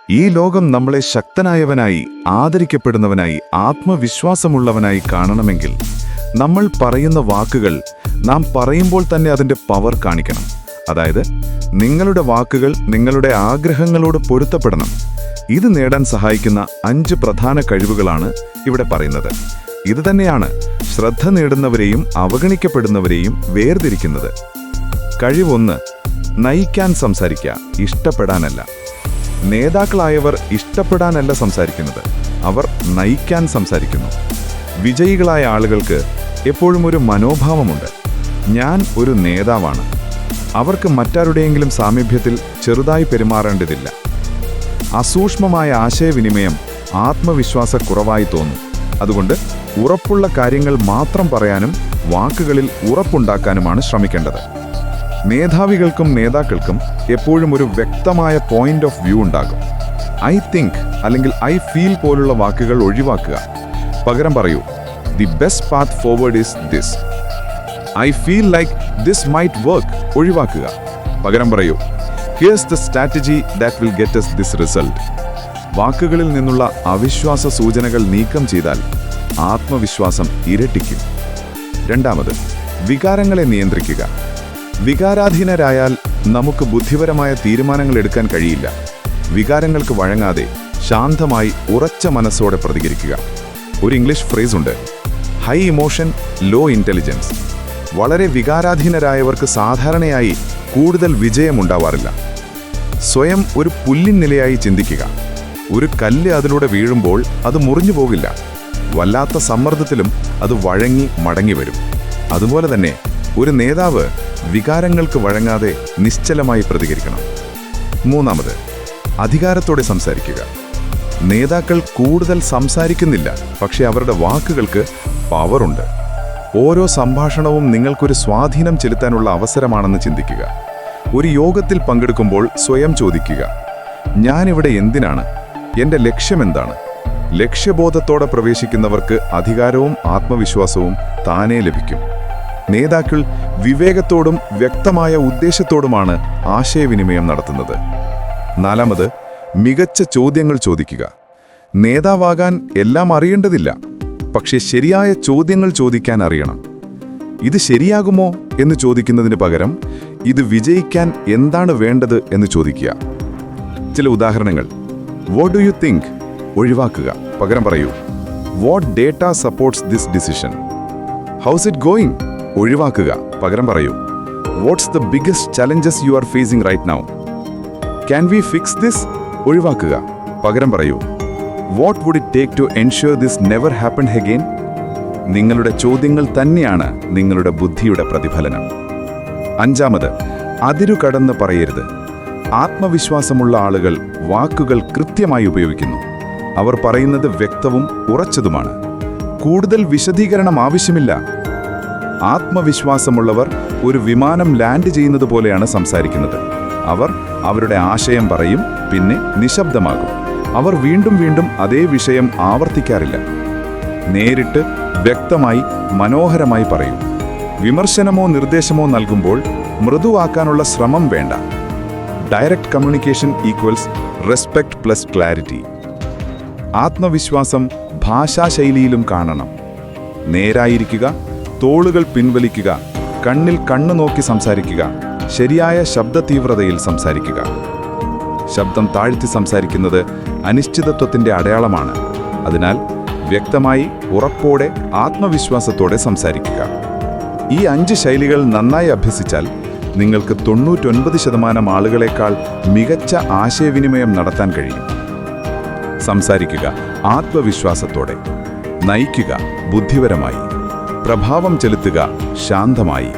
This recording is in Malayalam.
ഈ ലോകം നമ്മളെ ശക്തനായവനായി, ആദരിക്കപ്പെടുന്നവനായി, ആത്മവിശ്വാസമുള്ളവനായി കാണണമെങ്കിൽ നമ്മൾ പറയുന്ന വാക്കുകൾ നാം പറയുമ്പോൾ തന്നെ അതിൻ്റെ പവർ കാണിക്കണം. അതായത് നിങ്ങളുടെ വാക്കുകൾ നിങ്ങളുടെ ആഗ്രഹങ്ങളോട് പൊരുത്തപ്പെടണം. ഇത് നേടാൻ സഹായിക്കുന്ന 5 പ്രധാന കഴിവുകളാണ് ഇവിടെ പറയുന്നത്. ഇത് തന്നെയാണ് ശ്രദ്ധ നേടുന്നവരെയും അവഗണിക്കപ്പെടുന്നവരെയും വേർതിരിക്കുന്നത്. കഴിവ് 1: നയിക്കാൻ സംസാരിക്കുക, ഇഷ്ടപ്പെടാനല്ല. നേതാക്കളായവർ ഇഷ്ടപ്പെടാനല്ല സംസാരിക്കുന്നത്, അവർ നയിക്കാൻ സംസാരിക്കുന്നു. വിജയികളായ ആളുകൾക്ക് എപ്പോഴും ഒരു മനോഭാവമുണ്ട്: ഞാൻ ഒരു നേതാവാണ്. അവർക്ക് മറ്റാരുടെയെങ്കിലും സാമീപ്യത്തിൽ ചെറുതായി പെരുമാറേണ്ടതില്ല. അസൂക്ഷ്മമായ ആശയവിനിമയം ആത്മവിശ്വാസക്കുറവായി തോന്നും. അതുകൊണ്ട് ഉറപ്പുള്ള കാര്യങ്ങൾ മാത്രം പറയാനും വാക്കുകളിൽ ഉറപ്പുണ്ടാക്കാനുമാണ് ശ്രമിക്കേണ്ടത്. മേധാവികൾക്കും നേതാക്കൾക്കും എപ്പോഴും ഒരു വ്യക്തമായ പോയിന്റ് ഓഫ് വ്യൂ ഉണ്ടാകും. ഐ തിങ്ക് അല്ലെങ്കിൽ ഐ ഫീൽ പോലുള്ള വാക്കുകൾ ഒഴിവാക്കുക. പകരം പറയൂ, the best path forward is this. I feel like this might work ഒഴിവാക്കുക. പകരം പറയൂ, here's the strategy that will get us this result. വാക്കുകളിൽ നിന്നുള്ള അവിശ്വാസ സൂചനകൾ നീക്കം ചെയ്താൽ ആത്മവിശ്വാസം ഇരട്ടിക്കും. 2: വികാരങ്ങളെ നിയന്ത്രിക്കുക. വികാരാധീനരായാൽ നമുക്ക് ബുദ്ധിപരമായ തീരുമാനങ്ങൾ എടുക്കാൻ കഴിയില്ല. വികാരങ്ങൾക്ക് വഴങ്ങാതെ ശാന്തമായി ഉറച്ച മനസ്സോടെ പ്രതികരിക്കുക. ഒരു ഇംഗ്ലീഷ് ഫ്രേസ് ഉണ്ട്: ഹൈ ഇമോഷൻ, ലോ ഇൻ്റലിജൻസ്. വളരെ വികാരാധീനരായവർക്ക് സാധാരണയായി കൂടുതൽ വിജയമുണ്ടാവാറില്ല. സ്വയം ഒരു പുല്ലിൻ നിലയായി ചിന്തിക്കുക. ഒരു കല്ല് അതിലൂടെ വീഴുമ്പോൾ അത് മുറിഞ്ഞു പോകില്ല. വല്ലാത്ത സമ്മർദ്ദത്തിലും അത് വഴങ്ങി മടങ്ങി വരും. അതുപോലെ തന്നെ ഒരു നേതാവ് വികാരങ്ങൾക്ക് വഴങ്ങാതെ നിശ്ചലമായി പ്രതികരിക്കണം. 3: അധികാരത്തോടെ സംസാരിക്കുക. നേതാക്കൾ കൂടുതൽ സംസാരിക്കുന്നില്ല, പക്ഷേ അവരുടെ വാക്കുകൾക്ക് പവറുണ്ട്. ഓരോ സംഭാഷണവും നിങ്ങൾക്കൊരു സ്വാധീനം ചെലുത്താനുള്ള അവസരമാണെന്ന് ചിന്തിക്കുക. ഒരു യോഗത്തിൽ പങ്കെടുക്കുമ്പോൾ സ്വയം ചോദിക്കുക: ഞാനിവിടെ എന്തിനാണ്? എൻ്റെ ലക്ഷ്യമെന്താണ്? ലക്ഷ്യബോധത്തോടെ പ്രവേശിക്കുന്നവർക്ക് അധികാരവും ആത്മവിശ്വാസവും താനേ ലഭിക്കും. നേതാക്കൾ വിവേകത്തോടും വ്യക്തമായ ഉദ്ദേശത്തോടുമാണ് ആശയവിനിമയം നടത്തുന്നത്. 4: മികച്ച ചോദ്യങ്ങൾ ചോദിക്കുക. നേതാവാകാൻ എല്ലാം അറിയേണ്ടതില്ല, പക്ഷേ ശരിയായ ചോദ്യങ്ങൾ ചോദിക്കാൻ അറിയണം. ഇത് ശരിയാകുമോ എന്ന് ചോദിക്കുന്നതിന് പകരം ഇത് വിജയിക്കാൻ എന്താണ് വേണ്ടത് എന്ന് ചോദിക്കുക. ചില ഉദാഹരണങ്ങൾ: വാട്ട് ഡു യു തിങ്ക് ഒഴിവാക്കുക. പകരം പറയൂ, what data supports this decision. How's it going ഒഴിവാക്കുക. പകരം പറയൂ, what's the biggest challenges you are facing right now. Can we fix this ഒഴിവാക്കുക. പകരം പറയൂ, what would it take to ensure this never happened again. നിങ്ങളുടെ ചോദ്യങ്ങൾ തന്നെയാണ് നിങ്ങളുടെ ബുദ്ധിയുടെ പ്രതിഫലനം. 5: അതിരുകടന്ന് പറയരുത്. ആത്മവിശ്വാസമുള്ള ആളുകൾ വാക്കുകൾ കൃത്യമായി ഉപയോഗിക്കുന്നു. അവർ പറയുന്നത് വ്യക്തവും ഉറച്ചതുമാണ്. കൂടുതൽ വിശദീകരണം ആവശ്യമില്ല. ആത്മവിശ്വാസമുള്ളവർ ഒരു വിമാനം ലാൻഡ് ചെയ്യുന്നത് പോലെയാണ് സംസാരിക്കുന്നത്. അവർ അവരുടെ ആശയം പറയും, പിന്നെ നിശബ്ദമാകും. അവർ വീണ്ടും വീണ്ടും അതേ വിഷയം ആവർത്തിക്കാറില്ല. നേരിട്ട് വ്യക്തമായി മനോഹരമായി പറയും. വിമർശനമോ നിർദ്ദേശമോ നൽകുമ്പോൾ മൃദുവാക്കാനുള്ള ശ്രമം വേണ്ട. Direct communication equals respect plus clarity. ആത്മവിശ്വാസം ഭാഷാശൈലിയിലും കാണണം. നേരായിരിക്കുക, തോളുകൾ പിൻവലിക്കുക, കണ്ണിൽ കണ്ണു നോക്കി സംസാരിക്കുക, ശരിയായ ശബ്ദ തീവ്രതയിൽ സംസാരിക്കുക. ശബ്ദം താഴ്ത്തി സംസാരിക്കുന്നത് അനിശ്ചിതത്വത്തിൻ്റെ അടയാളമാണ്. അതിനാൽ വ്യക്തമായി, ഉറപ്പോടെ, ആത്മവിശ്വാസത്തോടെ സംസാരിക്കുക. ഈ 5 ശൈലികൾ നന്നായി അഭ്യസിച്ചാൽ നിങ്ങൾക്ക് 99% ആളുകളെക്കാൾ മികച്ച ആശയവിനിമയം നടത്താൻ കഴിയും. സംസാരിക്കുക ആത്മവിശ്വാസത്തോടെ, നയിക്കുക ബുദ്ധിപരമായി, പ്രഭാവം ചെലുത്തുക ശാന്തമായി.